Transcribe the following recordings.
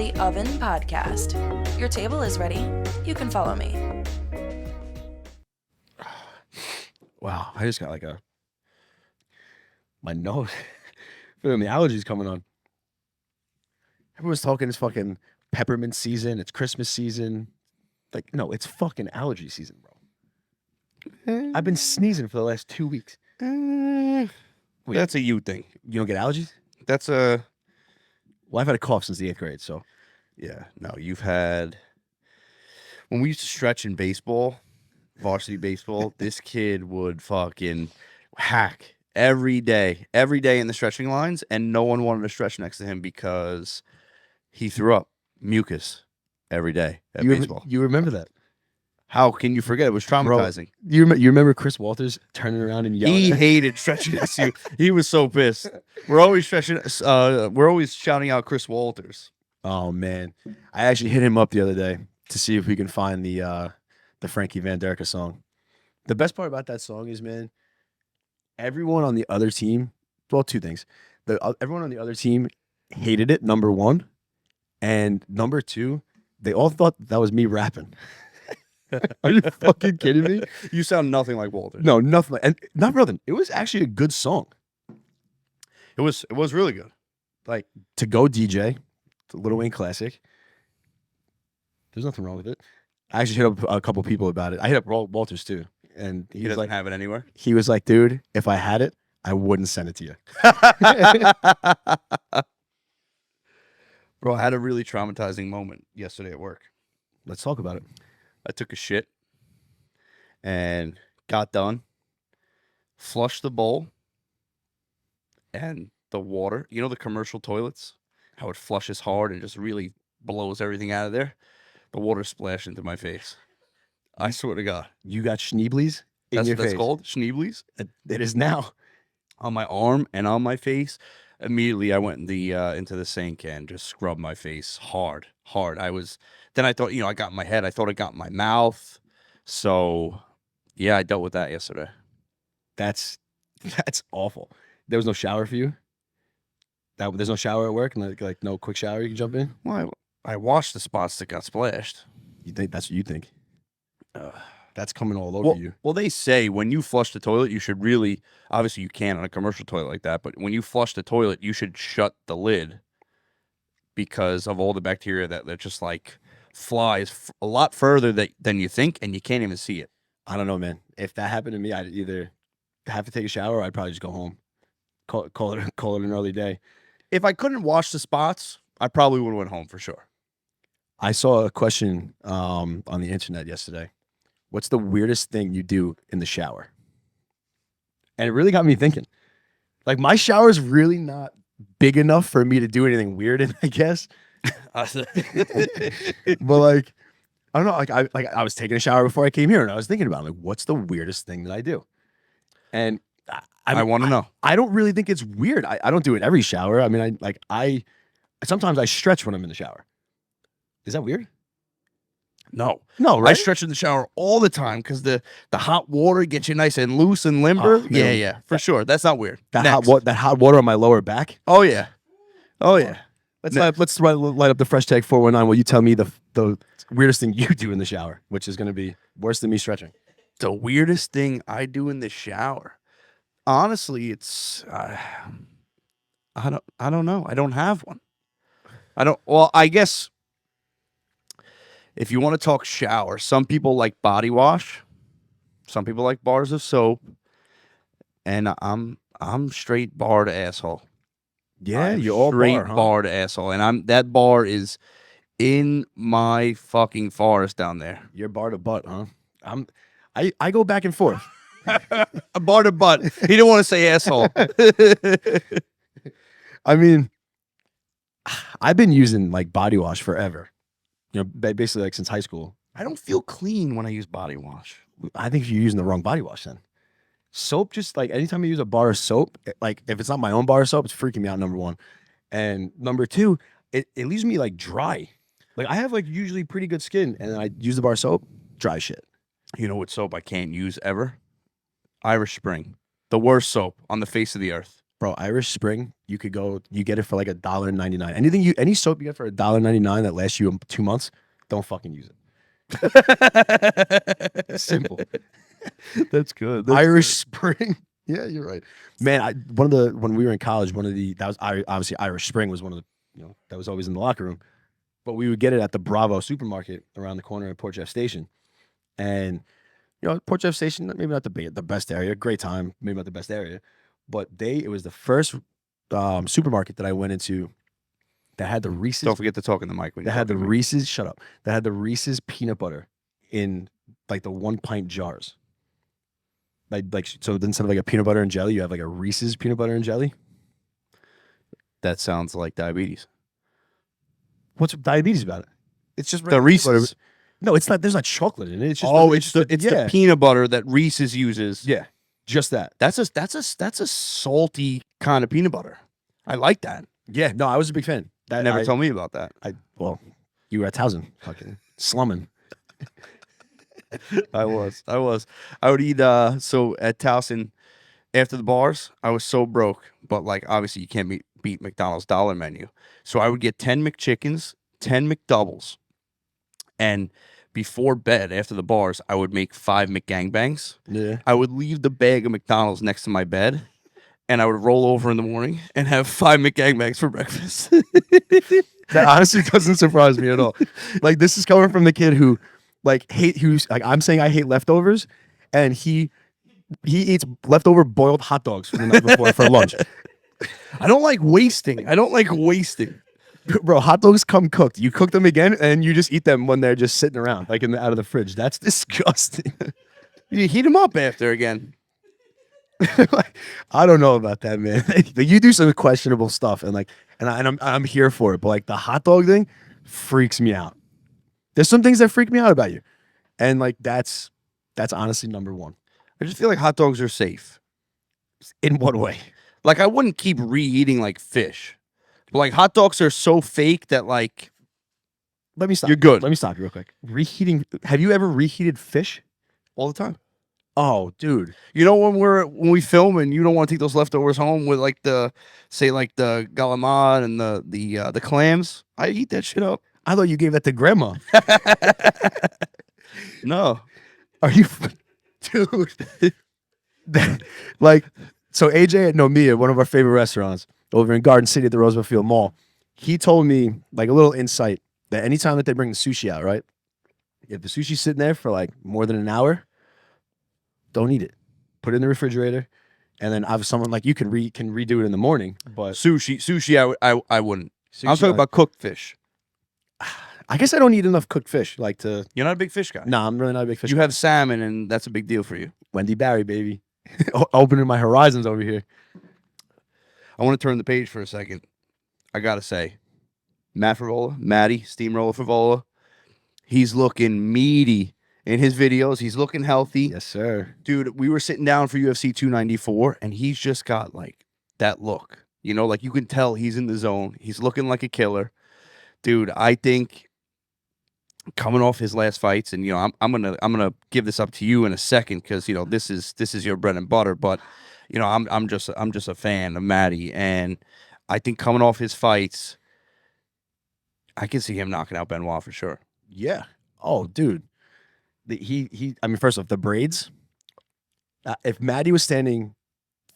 The Oven Podcast. Your table is ready. You can follow me. Wow, I just got like my nose. Feeling the allergies coming on. Everyone's talking it's fucking peppermint season. It's Christmas season. Like, no, it's fucking allergy season, bro. I've been sneezing for the last 2 weeks. Wait, that's a you thing. You don't get allergies? That's a... Well, I've had a cough since the 8th grade, so. Yeah, no, you've had... When we used to stretch in baseball, varsity baseball, this kid would fucking hack every day in the stretching lines, and no one wanted to stretch next to him because he threw up mucus every day at baseball. You remember that? How can you forget? It was traumatizing. Bro, you remember Chris Walters turning around and yelling? He hated stretching next to you. He was so pissed. We're always stretching. We're always shouting out Chris Walters. Oh man, I actually hit him up the other day to see if we can find the Frankie Van Derka song. The best part about that song is, man, everyone on the other team. Well, two things. Everyone on the other team hated it. Number one, and number two, they all thought that was me rapping. Are you fucking kidding me? You sound nothing like Walter. No, nothing. And not nothing. It was actually a good song. It was really good. Like, To Go DJ, it's a Lil Wayne classic. There's nothing wrong with it. I actually hit up a couple people about it. I hit up Walters too, and He doesn't have it anywhere. He was like, "Dude, if I had it, I wouldn't send it to you." Bro, I had a really traumatizing moment yesterday at work. Let's talk about it. I took a shit and got done, flushed the bowl, and the water, you know the commercial toilets, how it flushes hard and just really blows everything out of there? The water splashed into my face. I swear to God. You got schneeblies in your face. That's called schneeblies? It is now. On my arm and on my face. Immediately, I went into the sink and just scrubbed my face hard. Then I thought, I got in my head. I thought it got in my mouth. So, yeah, I dealt with that yesterday. That's awful. There was no shower for you? There's no shower at work? And like no quick shower you can jump in? Well, I washed the spots that got splashed. You think that's what you think? That's coming all over you. Well, they say when you flush the toilet, you should really, obviously you can on a commercial toilet like that, but when you flush the toilet, you should shut the lid because of all the bacteria that just like flies a lot further than you think, and you can't even see it. I don't know, man. If that happened to me, I'd either have to take a shower or I'd probably just go home. Call it an early day. If I couldn't wash the spots, I probably would have went home for sure. I saw a question on the internet yesterday. What's the weirdest thing you do in the shower? And it really got me thinking. Like, my shower is really not big enough for me to do anything weird in, I guess. But like, I don't know. I was taking a shower before I came here, and I was thinking about it, like, what's the weirdest thing that I do? And I want to know. I don't really think it's weird. I don't do it every shower. I mean, sometimes I stretch when I'm in the shower. Is that weird? No, right? I stretch in the shower all the time because the hot water gets you nice and loose and limber. Oh, yeah, for sure. That's not weird. That hot water on my lower back. Oh yeah. Let's light up the fresh tag 419. Will you tell me the weirdest thing you do in the shower, which is going to be worse than me stretching? The weirdest thing I do in the shower, honestly, it's I don't know. I don't have one. Well, I guess. If you want to talk shower, some people like body wash, some people like bars of soap, and I'm straight barred asshole. Yeah, you're all straight barred asshole, and that bar is in my fucking forest down there. You're bar to butt, huh? I go back and forth. A bar to butt. He didn't want to say asshole. I mean, I've been using like body wash forever. Basically like since high school. I don't feel clean when I use body wash. I think you're using the wrong body wash then. Soap, just like anytime I use a bar of soap, like if it's not my own bar of soap, it's freaking me out, number one. And number two, it leaves me like dry. Like I have like usually pretty good skin, and then I use the bar of soap, dry shit. You know what soap I can't use ever? Irish Spring. The worst soap on the face of the earth. Bro, Irish Spring, you get it for like $1.99. Any soap you get for $1.99 that lasts you 2 months, don't fucking use it. Simple. That's good. Irish Spring. Yeah, you're right. Man, when we were in college, obviously Irish Spring was one of the, that was always in the locker room. But we would get it at the Bravo supermarket around the corner at Port Jeff Station. And, Port Jeff Station, maybe not the best area, great time, maybe not the best area. But it was the first supermarket that I went into that had the Reese's. Don't forget to talk in the mic when you had the Reese's, shut up. That had the Reese's peanut butter in like the 1-pint jars. So instead of like a peanut butter and jelly, you have like a Reese's peanut butter and jelly. That sounds like diabetes. What's diabetes about it? It's just The Reese's. No, it's not. There's not chocolate in it. It's just the peanut butter that Reese's uses. Yeah, just that. That's a salty kind of peanut butter. I like that. Yeah, no, I was a big fan. Never told me about that. Well, you were at Towson, fucking slumming. I was. I would eat. So at Towson, after the bars, I was so broke. But like, obviously, you can't beat McDonald's dollar menu. So I would get 10 McChickens, 10 McDoubles, and before bed, after the bars, I would make 5 McGangbangs. Yeah. I would leave the bag of McDonald's next to my bed, and I would roll over in the morning and have 5 McGangbangs for breakfast. That honestly doesn't surprise me at all. Like, this is coming from the kid who, I'm saying I hate leftovers, and he eats leftover boiled hot dogs from the night before for lunch. I don't like wasting. Bro, hot dogs come cooked. You cook them again, and you just eat them when they're just sitting around, like out of the fridge. That's disgusting. You heat them up after again. I don't know about that, man. You do some questionable stuff, and I'm here for it. But like the hot dog thing freaks me out. There's some things that freak me out about you, and like that's honestly number one. I just feel like hot dogs are safe. In what way? Like, I wouldn't keep reheating like fish. But like, hot dogs are so fake that like, let me stop. You're good. Let me stop you real quick. Reheating. Have you ever reheated fish? All the time. Oh, dude. You know when we film and you don't want to take those leftovers home with like the galamad and the clams, I eat that shit up. I thought you gave that to grandma. No. Are you, dude? So AJ at Nomiya, one of our favorite restaurants over in Garden City at the Roosevelt Field Mall, he told me like a little insight that anytime that they bring the sushi out, right? If the sushi's sitting there for like more than an hour, don't eat it. Put it in the refrigerator, and then have someone like you can redo it in the morning. But sushi, I wouldn't. Sushi, I'm talking about cooked fish. I guess I don't eat enough cooked fish. You're not a big fish guy. No, I'm really not a big fish. You have salmon, and that's a big deal for you. Wendy Barry, baby, opening my horizons over here. I want to turn the page for a second. I gotta say, Matty, SteamRolla Frevola, he's looking meaty in his videos. He's looking healthy. Yes, sir. Dude, we were sitting down for UFC 294, and he's just got like that look. Like you can tell he's in the zone. He's looking like a killer. Dude, I think coming off his last fights, and I'm gonna give this up to you in a second because this is your bread and butter, but I'm just a fan of Matty, and I think coming off his fights, I can see him knocking out Benoit for sure. Yeah. Oh, dude. I mean, first off, the braids. If Matty was standing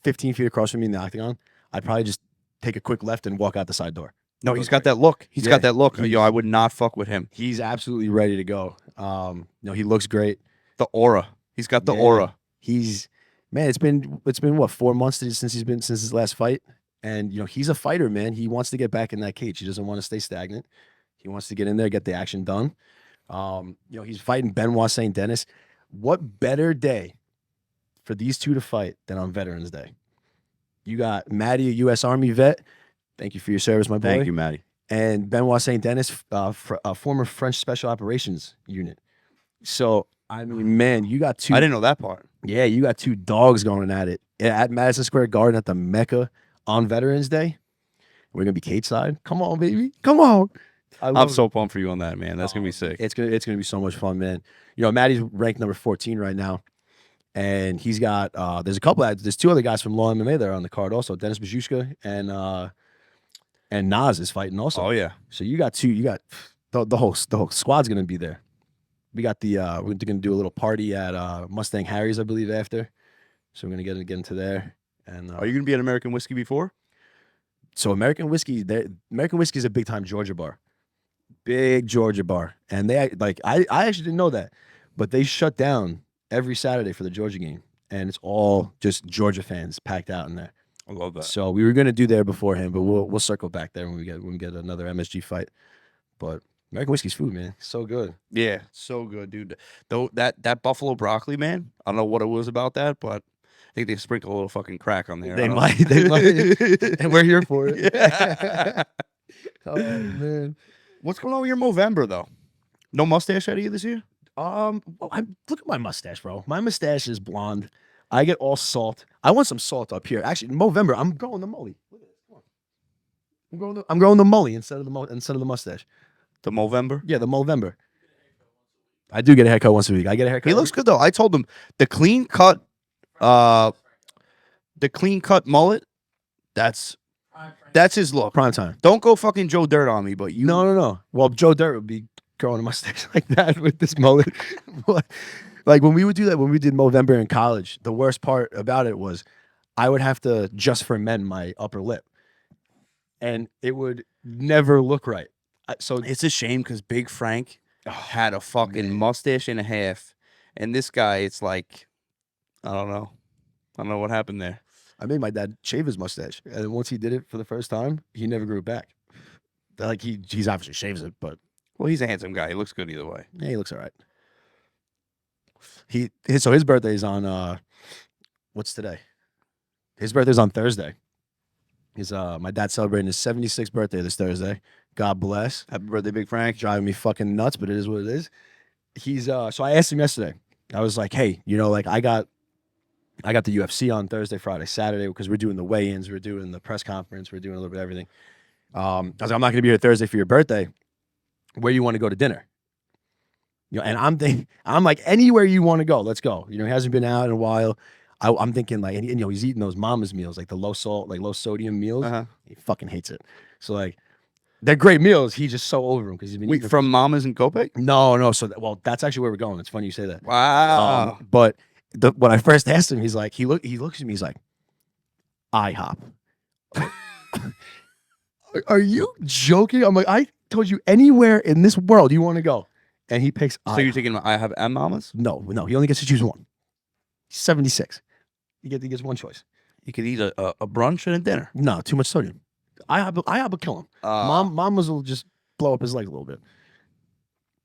15 feet across from me in the octagon, I'd probably just take a quick left and walk out the side door. No, he's got that look. He's got that look. I would not fuck with him. He's absolutely ready to go. He looks great. The aura. He's got the aura. Man, it's been what, 4 months since his last fight, and he's a fighter, man. He wants to get back in that cage. He doesn't want to stay stagnant. He wants to get in there, get the action done. He's fighting Benoit St. Denis. What better day for these two to fight than on Veterans Day? You got Matty, a U.S. Army vet. Thank you for your service, my boy. Thank you, Matty. And Benoit St. Denis, a former French Special Operations Unit. So, I mean, man, you got two. I didn't know that part. Yeah, you got two dogs going at it at Madison Square Garden at the Mecca on Veterans Day. We're gonna be cage side. Come on, baby. Come on. I'm so pumped for you on that, man. That's gonna be sick. It's gonna be so much fun, man. Matty's ranked number 14 right now, And he's got there's two other guys from Law MMA that are on the card also. Dennis Bajushka and Nas is fighting also. Oh yeah. So you got the whole squad's gonna be there. We got we're gonna do a little party at Mustang Harry's, I believe, after. So we're gonna get into there. And Are you gonna be at American Whiskey before? so American Whiskey is a big time Georgia bar. Big Georgia bar. And they like I actually didn't know that, but they shut down every Saturday for the Georgia game. And it's all just Georgia fans packed out in there. I love that. So we were gonna do there beforehand, but we'll circle back there when we get another MSG fight. But American Whiskey's food, man, so good. Yeah, so good, dude. Though that buffalo broccoli, man, I don't know what it was about that, but I think they sprinkle a little fucking crack on there. They I don't might, and we're here for it. Yeah. Oh man. What's going on with your Movember though? No mustache out of you this year? Well, look at my mustache, bro. My mustache is blonde. I get all salt. I want some salt up here. Actually, in Movember, I'm growing the mully. Look at this. Come on. I'm growing the mully instead of the mustache. The Movember? Yeah, the Movember. I do get a haircut once a week. I get a haircut. He looks good though. I told him the clean cut mullet, that's his look. prime time. Don't go fucking Joe Dirt on me, but you No. Well, Joe Dirt would be growing a mustache like that with this mullet. Like when we would do that, when we did Movember in college, the worst part about it was I would have to just ferment my upper lip, and it would never look right. So it's a shame because Big Frank had a fucking mustache and a half, and this guy, it's like, I don't know what happened there. I made my dad shave his mustache, and once he did it for the first time, he never grew it back. Like he's obviously shaves it, but Well, he's a handsome guy. He looks good either way. yeah, he looks all right. So his birthday's on what's today? His birthday's on Thursday. My dad's celebrating his 76th birthday this Thursday. God bless. Happy birthday, Big Frank. Driving me fucking nuts, but it is what it is. So I asked him yesterday. I was like, hey, like I got the UFC on Thursday, Friday, Saturday, because we're doing the weigh-ins, we're doing the press conference, we're doing a little bit of everything. I was like, I'm not gonna be here Thursday for your birthday. Where you want to go to dinner? And I'm like, anywhere you want to go, let's go. He hasn't been out in a while. I'm thinking like, and he's eating those mama's meals, like the low salt, like low sodium meals. He fucking hates it. So like, they're great meals. He's just so over them because he's been eating From Mama's in Kopek? No. So that's actually where we're going. It's funny you say that. Wow. But when I first asked him, he's like, he looks at me, he's like, IHOP. Are you joking? I'm like, I told you anywhere in this world you want to go, and he picks. So you're thinking I have M Mamas? No. He only gets to choose one. He's 76. He gets one choice. You could eat a brunch and a dinner. No, too much sodium. IHOP will kill him. Mama's will just blow up his leg a little bit.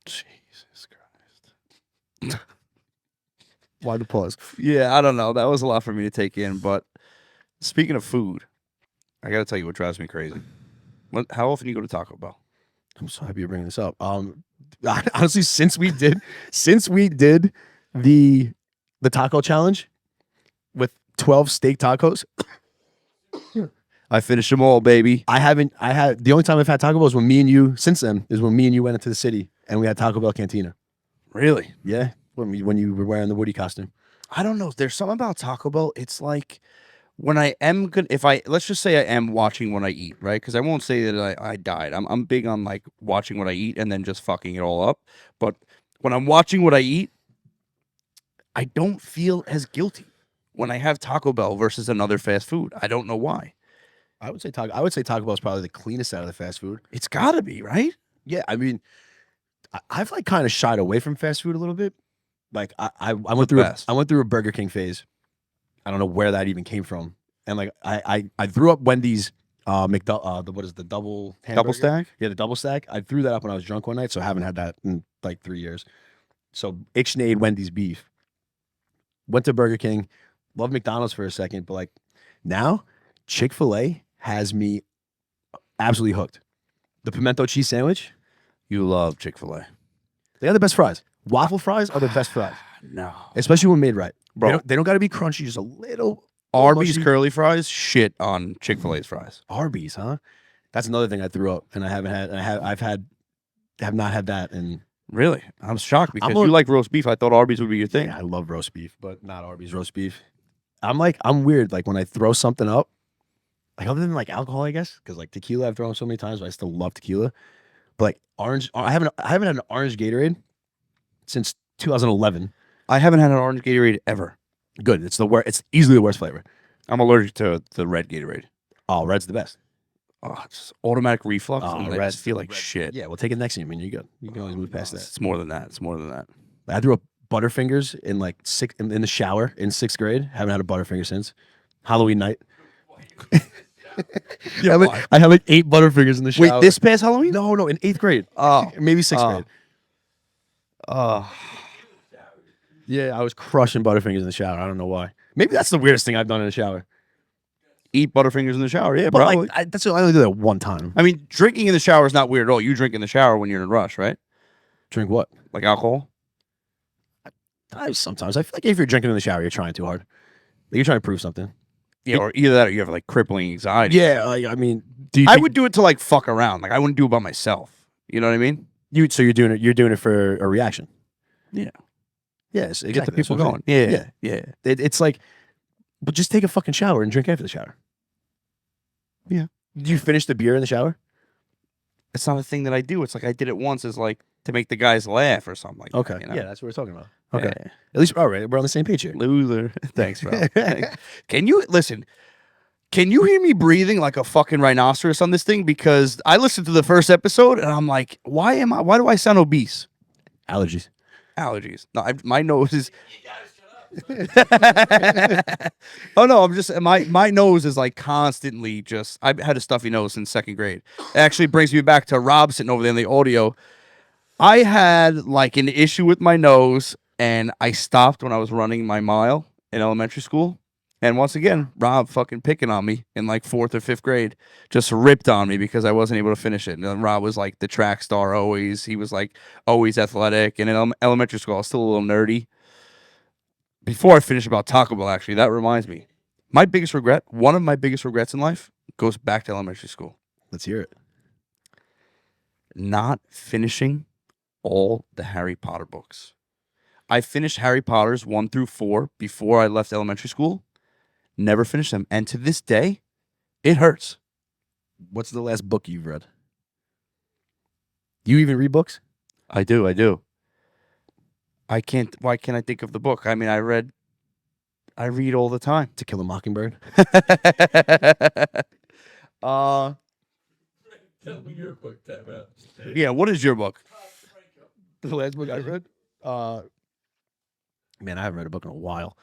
Jesus Christ. Why the pause? Yeah, I don't know. That was a lot for me to take in. But speaking of food, I got to tell you what drives me crazy. How often do you go to Taco Bell? I'm so happy you're bringing this up. Honestly, since we did the taco challenge with 12 steak tacos, I finished them all, baby. The only time I've had Taco Bell is when me and you went into the city and we had Taco Bell Cantina. Really? Yeah. When you were wearing the Woody costume. I don't know. There's something about Taco Bell. It's like when I am good, let's just say I am watching what I eat, right? Because I won't say that I died. I'm big on like watching what I eat and then just fucking it all up. But when I'm watching what I eat, I don't feel as guilty when I have Taco Bell versus another fast food. I don't know why. I would say Taco Bell is probably the cleanest out of the fast food. It's gotta be, right? Yeah, I mean, I've like kind of shied away from fast food a little bit. Like I went through a Burger King phase. I don't know where that even came from. And like I threw up Wendy's what is the double hamburger? Double stack? Yeah, the double stack. I threw that up when I was drunk one night, so I haven't had that in like 3 years. So ixnayed Wendy's beef. Went to Burger King. Loved McDonald's for a second, but like now Chick-fil-A has me absolutely hooked. The pimento cheese sandwich. You love Chick-fil-A. They are the best fries. Waffle fries are the best fries. No. Especially when made right. Bro. They don't got to be crunchy, just a little. Arby's mushy. curly fries, shit on Chick-fil-A's fries. Arby's, huh? That's another thing I threw up, and I haven't had. And I have not had that in Really? I'm shocked because I'm a- you like roast beef. I thought Arby's would be your thing. Yeah, I love roast beef, but not Arby's roast beef. I'm weird. Like when I throw something up, like other than like alcohol, I guess, because like tequila I've thrown so many times, but I still love tequila. But like orange, I haven't had an orange Gatorade since 2011. I haven't had an orange Gatorade ever. Good. It's the worst. It's easily the worst flavor. I'm allergic to the red Gatorade. Oh, red's the best. Oh, it's just automatic reflux. Oh, and I just feel like shit. Yeah, we'll take it next year. I mean, you're good. You can always move past that. It's more than that. It's more than that. I threw up Butterfingers in like in the shower in 6th grade. Haven't had a Butterfinger since Halloween night. I had like 8 Butterfingers in the shower. Wait, this past Halloween? No, in 8th grade. Oh, Maybe 6th grade. oh. Yeah, I was crushing Butterfingers in the shower. I don't know why. Maybe that's the weirdest thing I've done in the shower. Eat Butterfingers in the shower. Yeah, But probably. like, I only do that one time. I mean, drinking in the shower is not weird at all. You drink in the shower when you're in a rush, right? Drink what? Like alcohol? Sometimes. I feel like if you're drinking in the shower, you're trying too hard. Like you're trying to prove something. Yeah, or either that or you have like crippling anxiety. Yeah, like, I mean, do you I think would do it to like fuck around. Like I wouldn't do it by myself. You know what I mean? so you're doing it for a reaction. Yeah. Yes, exactly. Get the That's people what I'm going. saying. Yeah. It's like, but just take a fucking shower and drink after the shower. Yeah. Do you finish the beer in the shower? It's not a thing that I do. It's like I did it once as like to make the guys laugh or something like Okay. that. You know? Yeah, that's what we're talking about. Okay. Yeah. At least all right, we're on the same page here. Loser. Thanks, bro. Thanks. Can you listen? Can you hear me breathing like a fucking rhinoceros on this thing? Because I listened to the first episode and I'm like, why do I sound obese? Allergies. Allergies. No, my nose is. Oh no, I'm just my nose is like constantly just. I've had a stuffy nose since 2nd grade. It actually brings me back to Rob sitting over there in the audio. I had like an issue with my nose, and I stopped when I was running my mile in elementary school. And once again, Rob fucking picking on me in like 4th or 5th grade, just ripped on me because I wasn't able to finish it. And then Rob was like the track star always. He was like always athletic. And in elementary school, I was still a little nerdy. Before I finish about Taco Bell, actually, that reminds me. One of my biggest regrets in life goes back to elementary school. Let's hear it. Not finishing all the Harry Potter books. I finished Harry Potter's 1 through 4 before I left elementary school. Never finished them. And to this day, it hurts. What's the last book you've read? You even read books? I do. Why can't I think of the book? I mean, I read I read all the time. To Kill a Mockingbird. Yeah, what is your book? The last book I read? Man, I haven't read a book in a while.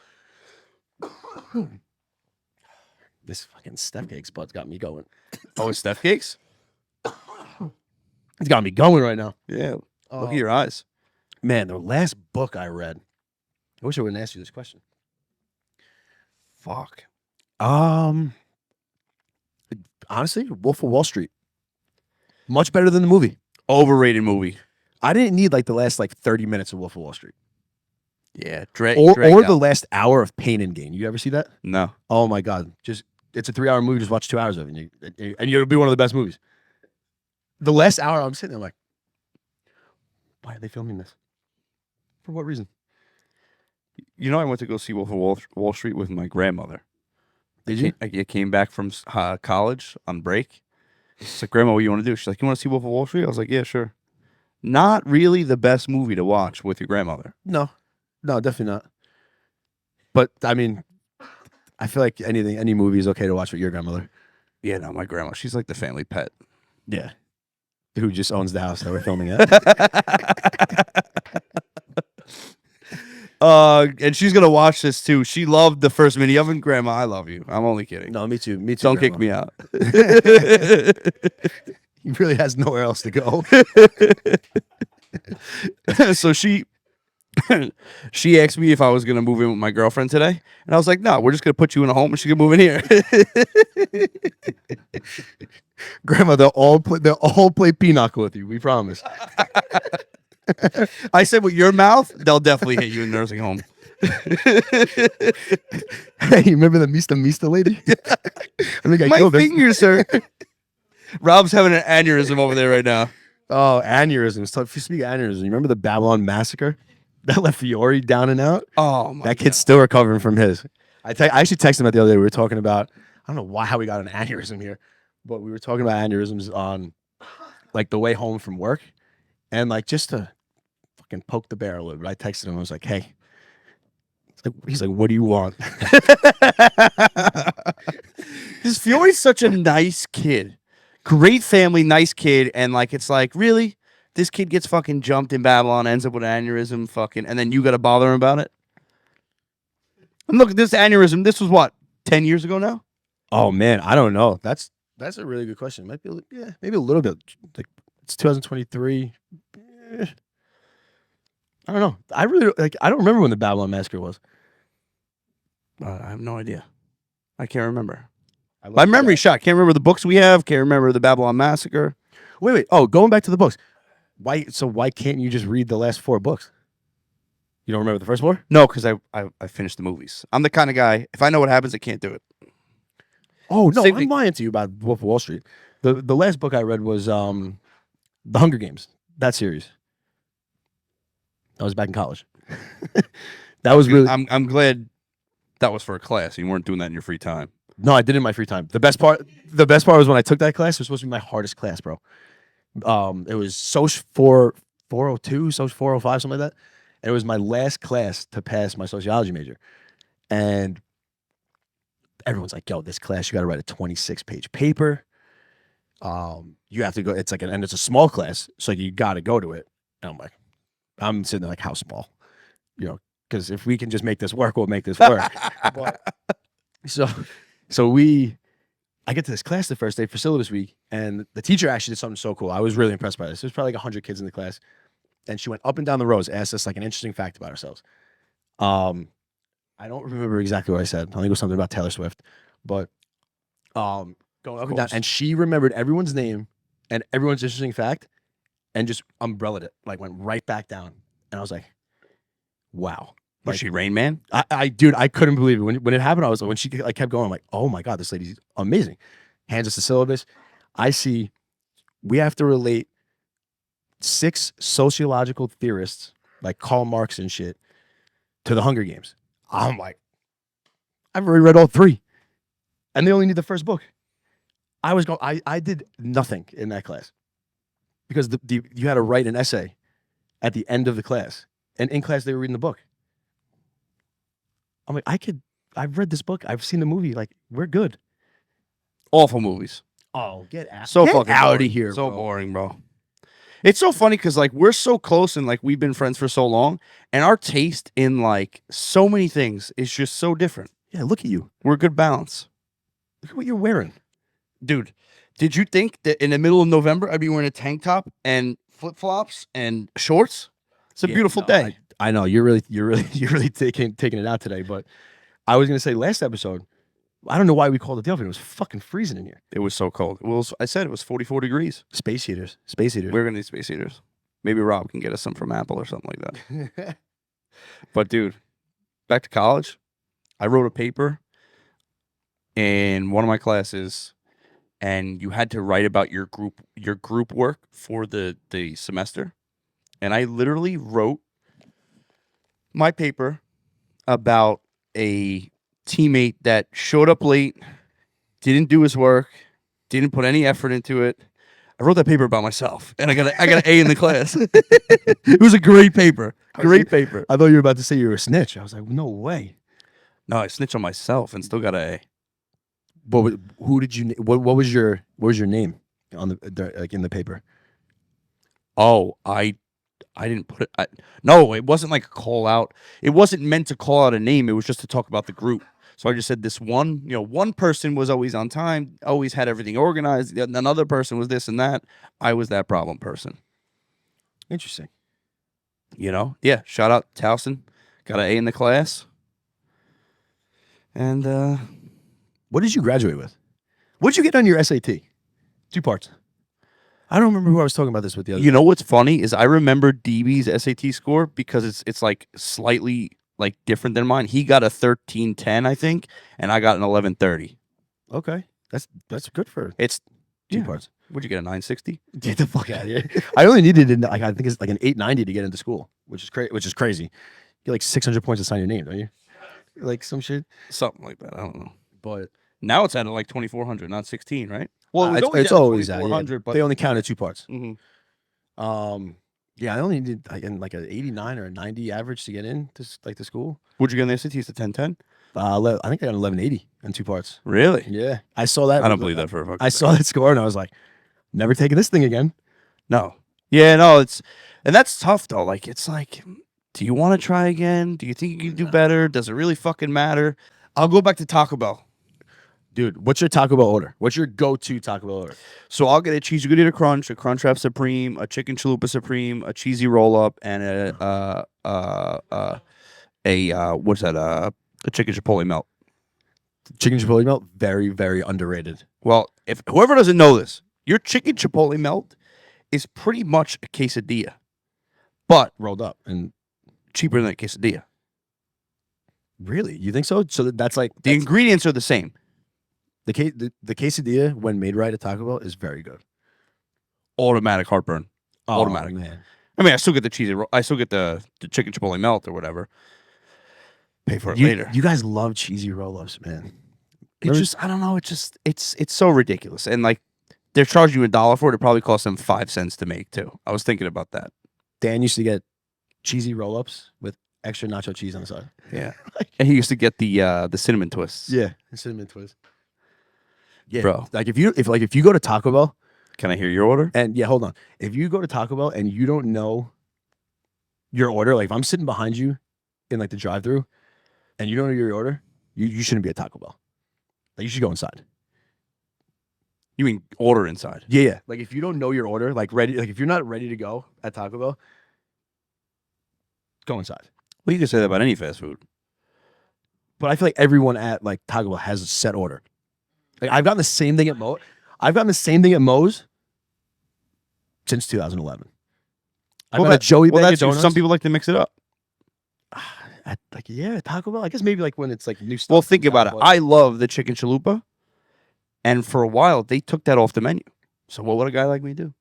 This fucking Steph Cakes bud's got me going. Oh, it's Steph Cakes? It's got me going right now. Yeah. Look at your eyes. Man, the last book I read. I wish I wouldn't ask you this question. Fuck. Honestly, Wolf of Wall Street. Much better than the movie. Overrated movie. I didn't need like the last like 30 minutes of Wolf of Wall Street. Yeah. Or the last hour of Pain and Gain. You ever see that? No. Oh my God. It's a 3-hour movie. Just watch 2 hours of it. And it'll be one of the best movies. The last hour I'm sitting there like, why are they filming this? For what reason? You know, I went to go see Wolf of Wall Street with my grandmother. Did you? I came back from college on break. She's like, Grandma, what do you want to do? She's like, you want to see Wolf of Wall Street? I was like, yeah, sure. Not really the best movie to watch with your grandmother. No, definitely not. But I mean, I feel like any movie is okay to watch with your grandmother. Yeah, no, my grandma, she's like the family pet. Yeah. Who just owns the house that we're filming at. And she's gonna watch this too. She loved the first mini oven. Grandma, I love you. I'm only kidding. No, me too. Me too. Don't Grandma. kick me out. He really has nowhere else to go. So she asked me if I was gonna move in with my girlfriend today, and I was like, no, we're just gonna put you in a home, and she can move in here. Grandma, they'll all play pinochle with you. We promise. I said, with your mouth, they'll definitely hit you in nursing home. Hey, you remember the Mista lady? I think I My killed her. fingers, sir. Rob's having an aneurysm over there right now. Oh, aneurysms. So if you speak of aneurysms, you remember the Babylon massacre that left Fiore down and out? Oh my That kid's still recovering from his. I actually texted him the other day. We were talking about, I don't know how we got an aneurysm here, but we were talking about aneurysms on like the way home from work, and like just to fucking poke the bear a little bit. I texted him. I was like, "Hey," he's like, "What do you want?" This Fiore's such a nice kid. Great family, nice kid, and like it's like, really? This kid gets fucking jumped in Babylon, ends up with an aneurysm, fucking, and then you gotta bother him about it? And look at this aneurysm. This was what, 10 years ago now? Oh man, I don't know. That's a really good question. Might be maybe a little bit. Like it's 2023. Eh, I don't know. I really I don't remember when the Babylon massacre was. I have no idea. I can't remember. I My memory's shot. Can't remember the books we have. Can't remember the Babylon massacre. Wait. Oh, going back to the books. Why can't you just read the last 4 books? You don't remember the first 4? No, because I finished the movies. I'm the kind of guy, if I know what happens, I can't do it. Oh no, Same I'm thing. lying to you about Wolf of Wall Street. The last book I read was The Hunger Games. That series. That was back in college. That was really I'm glad that was for a class. You weren't doing that in your free time. no, I did it in my free time. The best part was when I took that class. It was supposed to be my hardest class, bro. It was Soc 402, Soc 405, something like that. And it was my last class to pass my sociology major. And everyone's like, yo, this class, you got to write a 26-page paper. You have to go, and it's a small class, so you got to go to it. And I'm sitting there like, how small? You know, because if we can just make this work, we'll make this work. But, so I get to this class the first day for syllabus week, and the teacher actually did something so cool. I was really impressed by this. There's probably like 100 kids in the class, and she went up and down the rows, asked us like an interesting fact about ourselves. I don't remember exactly what I said. I think it was something about Taylor Swift, but going up and down, and she remembered everyone's name and everyone's interesting fact, and just umbrellaed it, like went right back down. And I was like, wow. Was she Rain Man? Dude, I couldn't believe it when it happened. I was like, when she like kept going, I'm like, oh my god, this lady's amazing. Hands us the syllabus. I see we have to relate 6 sociological theorists like Karl Marx and shit to the Hunger Games. I'm like, I've already read all 3, and they only need the first book. I did nothing in that class because you had to write an essay at the end of the class, and in class they were reading the book. I'm like, I've read this book. I've seen the movie. Like, we're good. Awful movies. Oh, get out. So Get fucking out boring. of here, So bro. boring, bro. It's so funny because like we're so close and like we've been friends for so long, and our taste in like so many things is just so different. Yeah, look at you. We're a good balance. Look at what you're wearing. Dude, did you think that in the middle of November I'd be wearing a tank top and flip-flops and shorts? It's a beautiful day. I know you're really taking it out today. But I was gonna say last episode, I don't know why we called it the oven. It was fucking freezing in here. It was so cold. Well, I said it was 44 degrees. Space heaters. We're gonna need space heaters. Maybe Rob can get us some from Apple or something like that. But dude, back to college. I wrote a paper in one of my classes, and you had to write about your group work for the semester. And I literally wrote my paper about a teammate that showed up late, didn't do his work, didn't put any effort into it. I wrote that paper about myself, and I got an A in the class. It was a great paper. Great paper. I thought you were about to say you were a snitch. I was like, no way. No, I snitched on myself and still got an A. But who did you? What was your name on the like in the paper? Oh, I didn't put it. No, it wasn't like a call out. It wasn't meant to call out a name. It was just to talk about the group. So I just said this one person was always on time, always had everything organized. Another person was this and that. I was that problem person. Interesting. Yeah. Shout out Towson. Got an A in the class. And What did you graduate with? What did you get on your SAT? 2 parts. I don't remember who I was talking about this with the other. you know what's funny is I remember DB's SAT score because it's like slightly like different than mine. He got a 1310, I think, and I got an 1130. Okay, that's good for It's 2 yeah. parts. What'd you get, a 960? Get the fuck out of here. I only needed it, like, I think it's like an 890 to get into school, which is crazy. You get like 600 points to sign your name, don't you? Like some shit. Something like that. I don't know. But Now it's at like 2,400, not 16, right? Well, it's always at 2,400, but they only count at 2 parts. Mhm. Yeah, I only needed like an 89 or a 90 average to get in to the school. What'd you get in the SATs? A 1010? I think I got an 1180 in 2 parts. Really? Yeah, I saw that. I don't believe that for a fucking I saw that score and I was like, never taking this thing again. No. Yeah, no, and that's tough though. Like, it's like, do you want to try again? Do you think you can do better? Does it really fucking matter? I'll go back to Taco Bell. Dude, what's your Taco Bell order? What's your go-to Taco Bell order? So I'll get a cheesy gordita crunch, a Crunchwrap Supreme, a chicken chalupa Supreme, a cheesy roll up, and a chicken chipotle melt. Chicken chipotle melt, very, very underrated. Well, if whoever doesn't know this, your chicken chipotle melt is pretty much a quesadilla, but Rolled up. And cheaper than a quesadilla. really, you think so? So that's like The ingredients are the same. the quesadilla when made right at Taco Bell is very good. Automatic heartburn. Automatic. Man. I mean, I still get the cheesy. I still get the chicken chipotle melt or whatever. Pay for it later. You guys love cheesy roll-ups, man. It's just, I don't know. It's so ridiculous. And like, they're charging you $1 for it. It probably costs them 5 cents to make too. I was thinking about that. Dan used to get cheesy roll-ups with extra nacho cheese on the side. Yeah. And he used to get the cinnamon twists. Yeah, cinnamon twist. Yeah, Bro. Like if you go to Taco Bell Can I hear your order? and yeah, hold on. If you go to Taco Bell and you don't know your order, like if I'm sitting behind you in like the drive-thru and you don't know your order, you shouldn't be at Taco Bell. Like you should go inside. You mean order inside? Yeah. Like if you don't know your order, like if you're not ready to go at Taco Bell, go inside. Well, you can say that about any fast food. But I feel like everyone at like Taco Bell has a set order. Like I've gotten the same thing at Moe's since 2011. I've got a Joey bag of donuts. Some people like to mix it up. At Taco Bell. I guess maybe like when it's like new stuff. Well, think about it. But I love the chicken chalupa, and for a while they took that off the menu. So what would a guy like me do?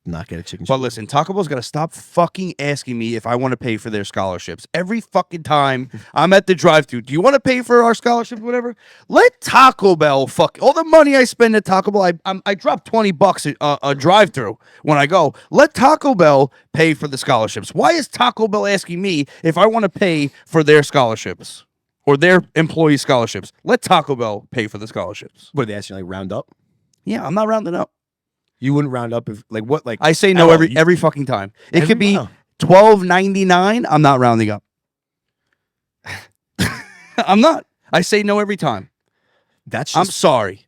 not get a chicken. But listen, Taco Bell's got to stop fucking asking me if I want to pay for their scholarships. Every fucking time I'm at the drive-thru, do you want to pay for our scholarship or whatever? Let Taco Bell all the money I spend at Taco Bell, I drop $20 a drive-thru when I go. Let Taco Bell pay for the scholarships. Why is Taco Bell asking me if I want to pay for their scholarships or their employee scholarships? Let Taco Bell pay for the scholarships. What are they asking? Like round up? Yeah, I'm not rounding up. You wouldn't round up if like what like I say no every fucking time. It could be $12.99. I'm not rounding up. I'm not. I say no every time. That's I'm just, sorry.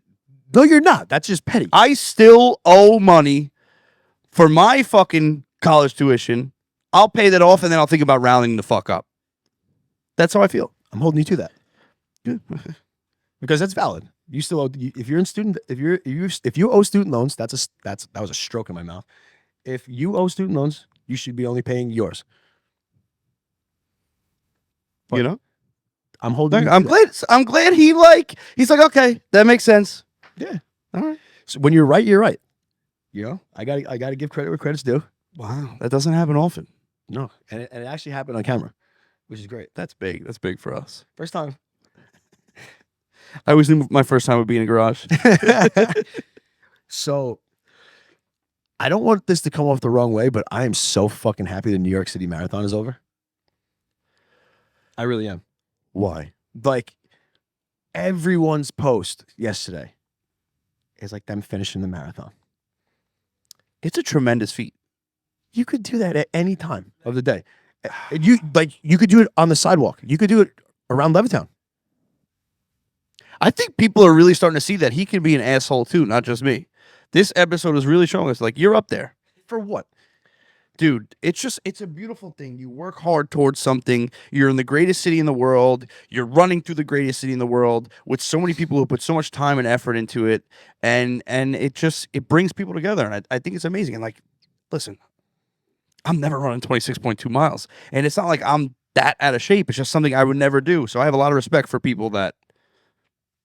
no, you're not. That's just petty. I still owe money for my fucking college tuition. I'll pay that off and then I'll think about rounding the fuck up. That's how I feel. I'm holding you to that. Because that's valid. You still owe, if you're in student, if you owe student loans, that was a stroke in my mouth. If you owe student loans, you should be only paying yours. But you know, I'm holding. I'm glad he's like, okay, that makes sense. Yeah. All right. So when you're right, you're right. You know, I gotta give credit where credit's due. Wow, that doesn't happen often. No, and it actually happened on camera, which is great. That's big. That's big for us. First time. I always knew my first time would be in a garage. So, I don't want this to come off the wrong way, but I am so fucking happy the New York City Marathon is over. I really am. Why? Like, everyone's post yesterday is like them finishing the marathon. It's a tremendous feat. You could do that at any time of the day. You could do it on the sidewalk. You could do it around Levittown. I think people are really starting to see that he can be an asshole too, not just me. This episode is really showing us, like, you're up there. For what? Dude, it's a beautiful thing. You work hard towards something. You're in the greatest city in the world. You're running through the greatest city in the world with so many people who put so much time and effort into it. And it brings people together. And I think it's amazing. And like, listen, I'm never running 26.2 miles. And it's not like I'm that out of shape. It's just something I would never do. So I have a lot of respect for people that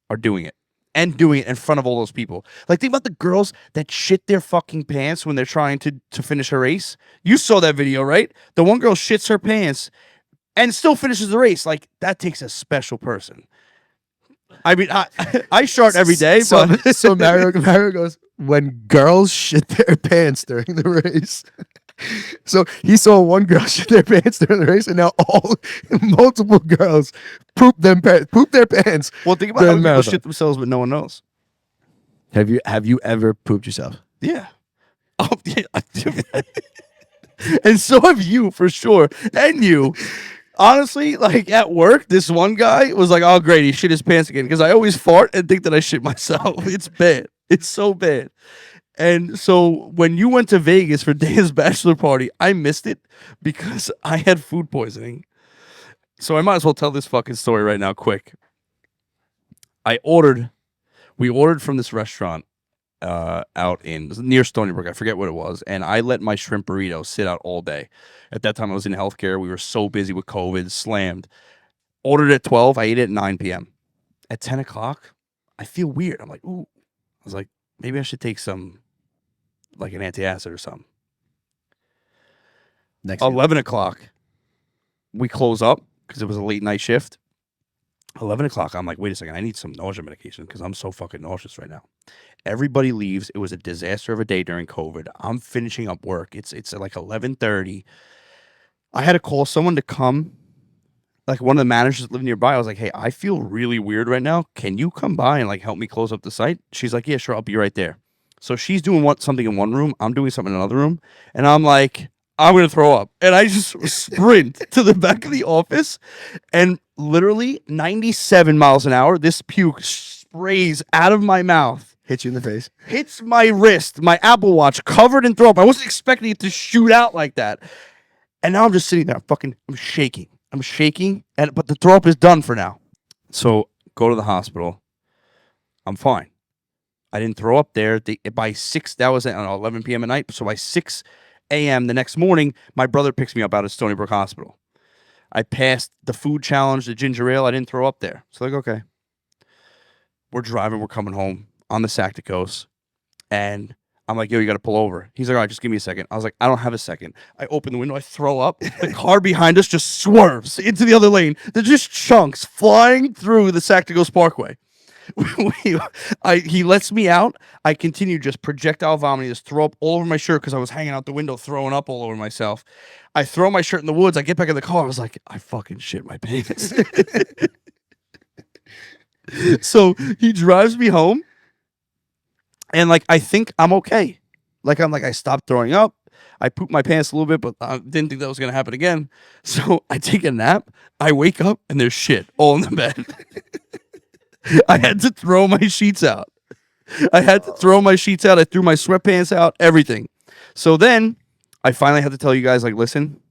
are doing it. and doing it in front of all those people. Like, think about the girls that shit their fucking pants when they're trying to finish a race. You saw that video, right? The one girl shits her pants and still finishes the race. Like, that takes a special person. I mean, I shart every day, but So Mario goes, when girls shit their pants during the race. So he saw one girl shit their pants during the race, and now multiple girls poop their pants. well, think about during how the people marathon. shit themselves, but no one knows. Have you ever pooped yourself? Yeah. Oh, yeah. I do. And so have you, for sure. And you. Honestly, like at work, this one guy was like, oh, great, he shit his pants again. Because I always fart and think that I shit myself. It's bad. It's so bad. And so when you went to Vegas for Daya's bachelor party, I missed it because I had food poisoning. So I might as well tell this fucking story right now, quick. We ordered from this restaurant out in near Stony Brook. I forget what it was. And I let my shrimp burrito sit out all day. At that time, I was in healthcare. We were so busy with COVID, slammed. Ordered at 12. I ate it at 9 p.m. At 10 o'clock, I feel weird. I'm like, ooh. I was like, maybe I should take some, like an antacid or something. Next 11 o'clock, we close up because it was a late night shift. 11 o'clock, I'm like, wait a second, I need some nausea medication because I'm so fucking nauseous right now. Everybody leaves. It was a disaster of a day during COVID. I'm finishing up work. It's like 11:30. I had to call someone to come. Like one of the managers lived nearby. I was like, hey, I feel really weird right now. Can you come by and like help me close up the site? She's like, yeah, sure, I'll be right there. So she's doing something in one room. I'm doing something in another room. And I'm like, I'm going to throw up. And I just sprint to the back of the office. And literally 97 miles an hour, this puke sprays out of my mouth. Hits you in the face. Hits my wrist, my Apple Watch, covered in throw up. I wasn't expecting it to shoot out like that. And now I'm just sitting there, I'm shaking. But the throw up is done for now. So go to the hospital. I'm fine. I didn't throw up there. By 6, that was at 11 p.m. at night. So by 6 a.m. the next morning, my brother picks me up out of Stony Brook Hospital. I passed the food challenge, the ginger ale. I didn't throw up there. So like, okay. We're driving. We're coming home on the Sacticos. And I'm like, yo, you got to pull over. He's like, all right, just give me a second. I was like, I don't have a second. I open the window. I throw up. The car behind us just swerves into the other lane. There's just chunks flying through the Sacticos Parkway. He lets me out. I continue just projectile vomiting, just throw up all over my shirt because I was hanging out the window throwing up all over myself. I throw my shirt in the woods. I get back in the car. I was like, I fucking shit my pants. So he drives me home. And like, I think I'm okay. I stopped throwing up. I pooped my pants a little bit, but I didn't think that was going to happen again. So I take a nap. I wake up and there's shit all in the bed. I had to throw my sheets out. I threw my sweatpants out, everything. So then I finally had to tell you guys, like, listen,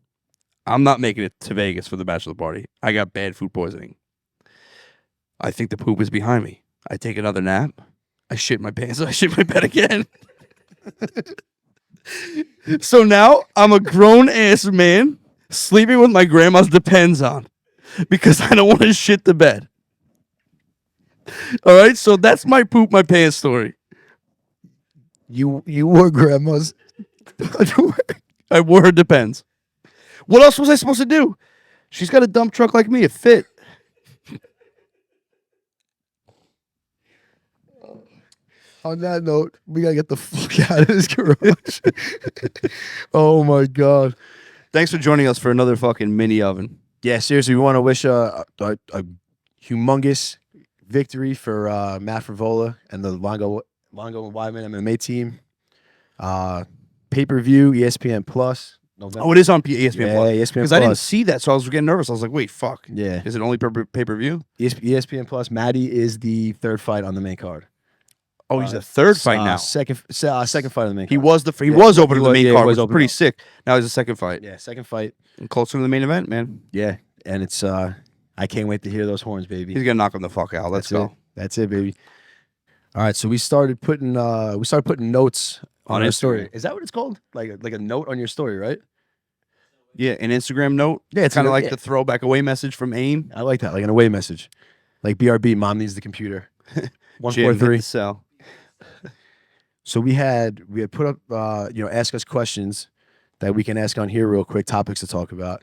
I'm not making it to Vegas for the bachelor party. I got bad food poisoning. I think the poop is behind me. I take another nap. I shit my pants. I shit my bed again. So now I'm a grown ass man sleeping with my grandma's Depends on because I don't want to shit the bed. All right, so that's my poop my pants story. You wore grandma's. I wore her Depends. What else was I supposed to do? She's got a dump truck like me. It fit. On that note, we gotta get the fuck out of this garage. Oh my god! Thanks for joining us for another fucking mini oven. Yeah, seriously, we want to wish a humongous victory for Matt Frevola and the Longo and Wyman MMA team. Pay-per-view, ESPN Plus. Oh, it is on ESPN yeah, Plus. ESPN Because I didn't see that, so I was getting nervous. I was like, wait, fuck. Yeah. Is it only pay-per-view? ESPN Plus. Maddie is the third fight on the main card. Oh, he's the third fight now. Second fight on the main card. He was opening the main card, which was pretty up. sick. Now he's the second fight. Yeah, second fight. And closer to the main event, man. Yeah, and it's I can't wait to hear those horns, baby. He's gonna knock him the fuck out. Let's go. That's it, baby. All right, so we started putting notes on our story. Instagram. Is that what it's called? Like a note on your story, right? Yeah, an Instagram note. Yeah, it's kind of like like the throwback away message from AIM. I like that, like an away message, like BRB. Mom needs the computer. Jim hit 143. the cell. So we had put up ask us questions that we can ask on here real quick, topics to talk about.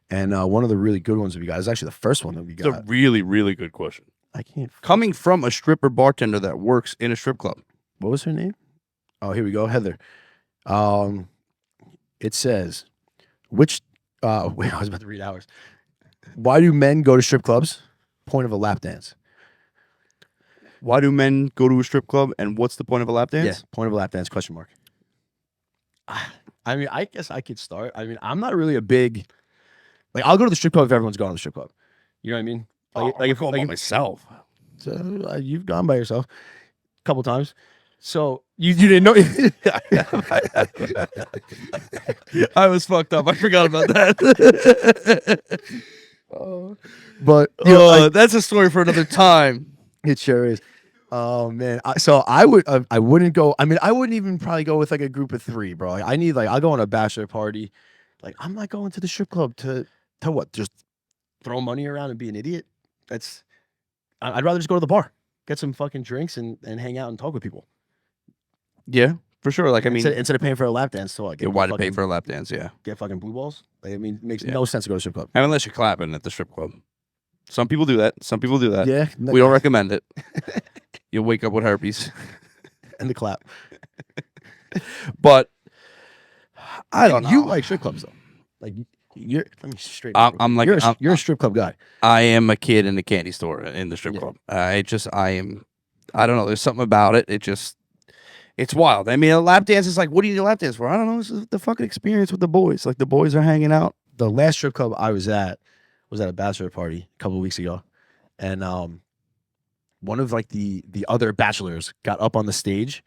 And one of the really good ones that we got is actually the first one that we It's a got. really, really good question. I can't. Coming from a stripper bartender that works in a strip club. What was her name? Oh, here we go, Heather. It says, wait, I was about to read ours. Why do men go to strip clubs? Point of a lap dance. Why do men go to a strip club, and what's the point of a lap dance? Yeah, point of a lap dance, question mark. I mean, I guess I could start. I mean, I'm not really a big, like, I'll go to the strip club if everyone's going to the strip club. You know what I mean? Like if I'm by myself. So, you've gone by yourself a couple times. So you didn't know. I was fucked up. I forgot about that. But that's a story for another time. it sure is. Oh man. I wouldn't go. I mean, I wouldn't even probably go with like a group of 3, bro. Like, I'll go on a bachelor party. Like, I'm not going to the strip club to what? Just throw money around and be an idiot. I'd rather just go to the bar, get some fucking drinks and hang out and talk with people. Yeah, for sure. Like, I mean, instead of paying for a lap dance, so like, why to pay for a lap dance? Yeah. get fucking blue balls? Like, I mean, it makes no sense to go to a strip club. I mean, unless you're clapping at the strip club. Some people do that. Yeah, We don't recommend it. You'll wake up with herpes. and the clap. But I don't know. You like strip clubs though? Like, let me straight. I'm like, you're a strip club guy. I am a kid in a candy store in the strip club. I don't know. There's something about it. It's wild. I mean, a lap dance is like, what do you need a lap dance for? I don't know. This is the fucking experience with the boys. Like, the boys are hanging out. The last strip club I was at a bachelor party a couple of weeks ago, and one of like the other bachelors got up on the stage,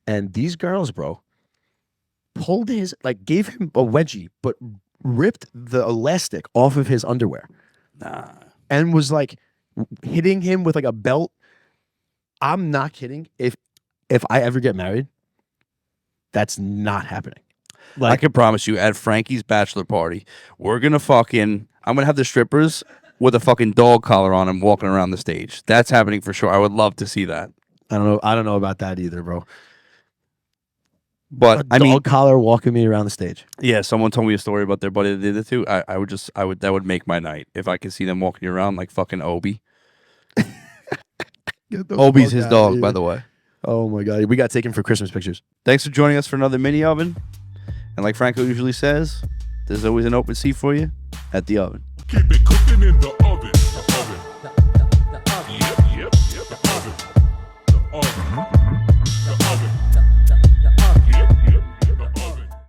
and these girls, bro, gave him a wedgie, but ripped the elastic off of his underwear. Nah. And was like hitting him with like a belt. I'm not kidding. If I ever get married, that's not happening. Like, I can promise you, at Frankie's bachelor party, I'm gonna have the strippers with a fucking dog collar on them walking around the stage. That's happening for sure. I would love to see that. I don't know about that either, bro. But I mean, dog collar walking me around the stage. Yeah, someone told me a story about their buddy that did it too. That would make my night if I could see them walking around like fucking Obi. Obi's his dog, by the way. Oh my god, we got taken for Christmas pictures. Thanks for joining us for another mini oven. And like Franco usually says, there's always an open seat for you at the oven. Keep it cooking in the oven.